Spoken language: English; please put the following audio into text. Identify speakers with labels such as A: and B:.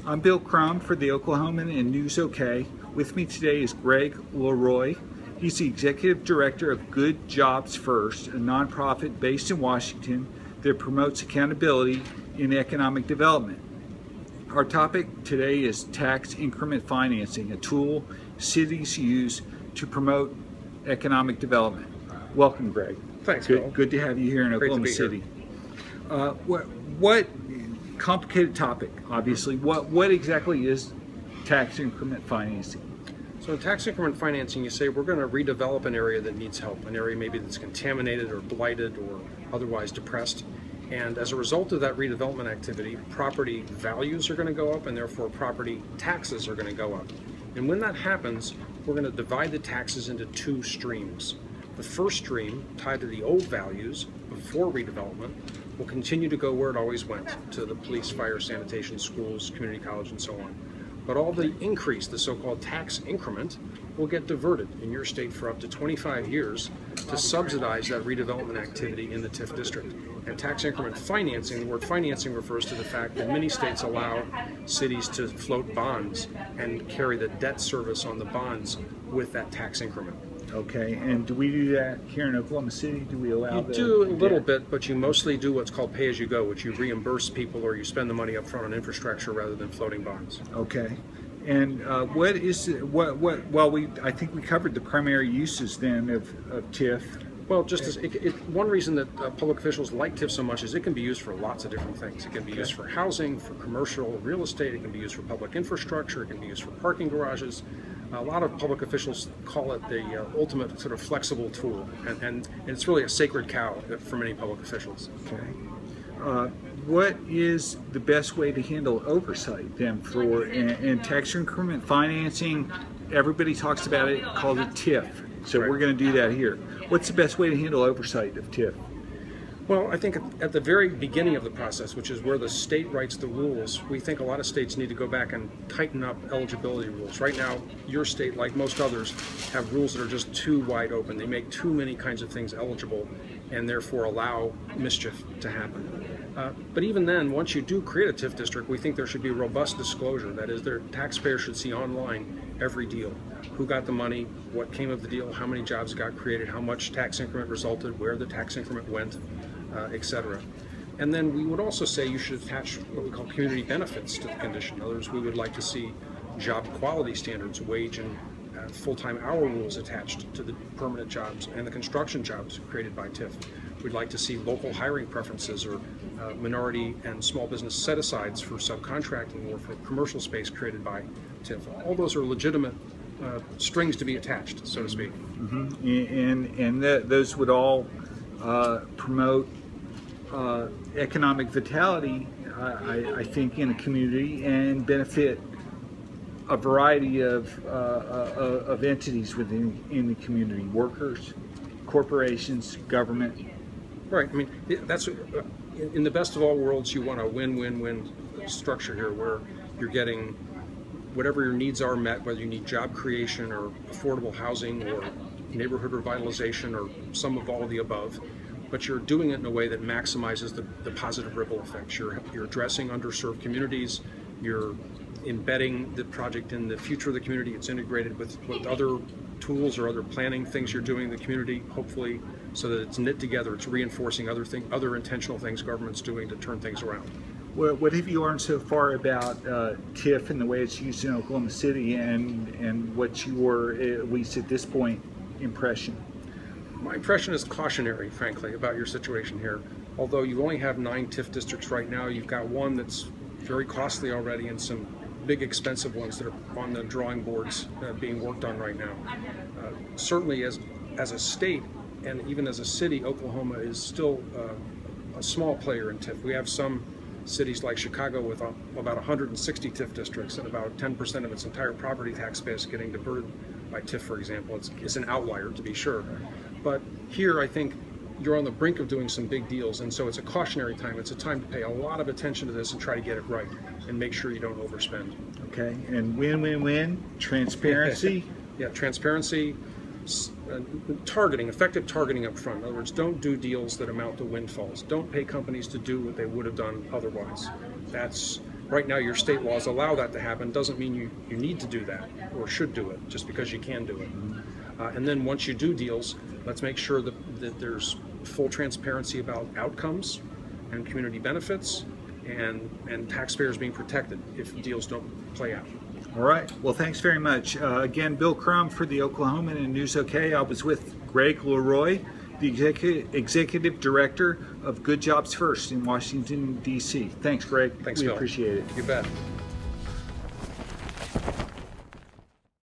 A: I'm Bill Crum for the Oklahoman and News OK. With me today is Greg LeRoy. He's the Executive Director of Good Jobs First, a nonprofit based in Washington that promotes accountability in economic development. Our topic today is tax increment financing, a tool cities use to promote economic development. Welcome, Greg.
B: Thanks, Bill.
A: Good to have you here in Oklahoma City. What complicated topic, obviously. What exactly is tax increment financing?
B: So in tax increment financing, you say we're going to redevelop an area that needs help, an area maybe that's contaminated or blighted or otherwise depressed. And as a result of that redevelopment activity, property values are going to go up and therefore property taxes are going to go up. And when that happens, we're going to divide the taxes into two streams. The first stream, tied to the old values before redevelopment, will continue to go where it always went, to the police, fire, sanitation, schools, community college, and so on. But all the increase, the so-called tax increment, will get diverted in your state for up to 25 years to subsidize that redevelopment activity in the TIF district. And tax increment financing, the word financing refers to the fact that many states allow cities to float bonds and carry the debt service on the bonds with that tax increment.
A: Okay, and do we do that here in Oklahoma City? Do we allow
B: You do a little bit, but you mostly do what's called pay-as-you-go, which you reimburse people or you spend the money up front on infrastructure rather than floating bonds.
A: Okay, and I think we covered the primary uses then of TIF.
B: Well, just as one reason that public officials like TIF so much is it can be used for lots of different things. It can be used for housing, for commercial real estate, it can be used for public infrastructure, it can be used for parking garages. A lot of public officials call it the ultimate sort of flexible tool, and it's really a sacred cow for many public officials.
A: Okay. What is the best way to handle oversight then for and tax increment financing? Everybody talks about it, called it TIF. So right. We're going to do that here. What's the best way to handle oversight of TIF?
B: Well, I think at the very beginning of the process, which is where the state writes the rules, we think a lot of states need to go back and tighten up eligibility rules. Right now, your state, like most others, have rules that are just too wide open. They make too many kinds of things eligible and therefore allow mischief to happen. But even then, once you do create a TIF district, we think there should be robust disclosure. That is, their taxpayers should see online every deal. Who got the money, what came of the deal, how many jobs got created, how much tax increment resulted, where the tax increment went, etc. And then we would also say you should attach what we call community benefits to the condition. In other words, we would like to see job quality standards, wage and full-time hour rules attached to the permanent jobs and the construction jobs created by TIF. We'd like to see local hiring preferences or minority and small business set-asides for subcontracting or for commercial space created by TIF. All those are legitimate strings to be attached, so to speak.
A: Mm-hmm. And those would all promote economic vitality, I think, in a community and benefit a variety of entities in the community: workers, corporations, government.
B: Right. I mean, that's in the best of all worlds. You want a win-win-win structure here, where you're getting whatever your needs are met, whether you need job creation or affordable housing or neighborhood revitalization or some of all of the above, but you're doing it in a way that maximizes the positive ripple effects. You're addressing underserved communities, you're embedding the project in the future of the community, it's integrated with other tools or other planning things you're doing in the community, hopefully, so that it's knit together, it's reinforcing other intentional things government's doing to turn things around.
A: What have you learned so far about TIF and the way it's used in Oklahoma City, and what's your, at least at this point, impression?
B: My impression is cautionary, frankly, about your situation here. Although you only have 9 TIF districts right now, you've got one that's very costly already and some big expensive ones that are on the drawing boards being worked on right now. Certainly as a state and even as a city, Oklahoma is still a small player in TIF. We have some cities like Chicago with about 160 TIF districts and about 10% of its entire property tax base getting diverted by TIF, for example. It's an outlier, to be sure. But here, I think you're on the brink of doing some big deals, and so it's a cautionary time. It's a time to pay a lot of attention to this and try to get it right and make sure you don't overspend.
A: Okay, and win-win-win, transparency.
B: Yeah, transparency, targeting, effective targeting up front. In other words, don't do deals that amount to windfalls. Don't pay companies to do what they would have done otherwise. That's right now your state laws allow that to happen. Doesn't mean you need to do that or should do it just because you can do it. And then once you do deals, let's make sure that there's full transparency about outcomes and community benefits and taxpayers being protected if deals don't play out.
A: All right. Well, thanks very much. Again, Bill Crum for the Oklahoman and News OK. I was with Greg LeRoy, the Executive Director of Good Jobs First in Washington, D.C. Thanks, Greg.
B: Thanks,
A: we
B: Bill.
A: appreciate it.
B: You bet.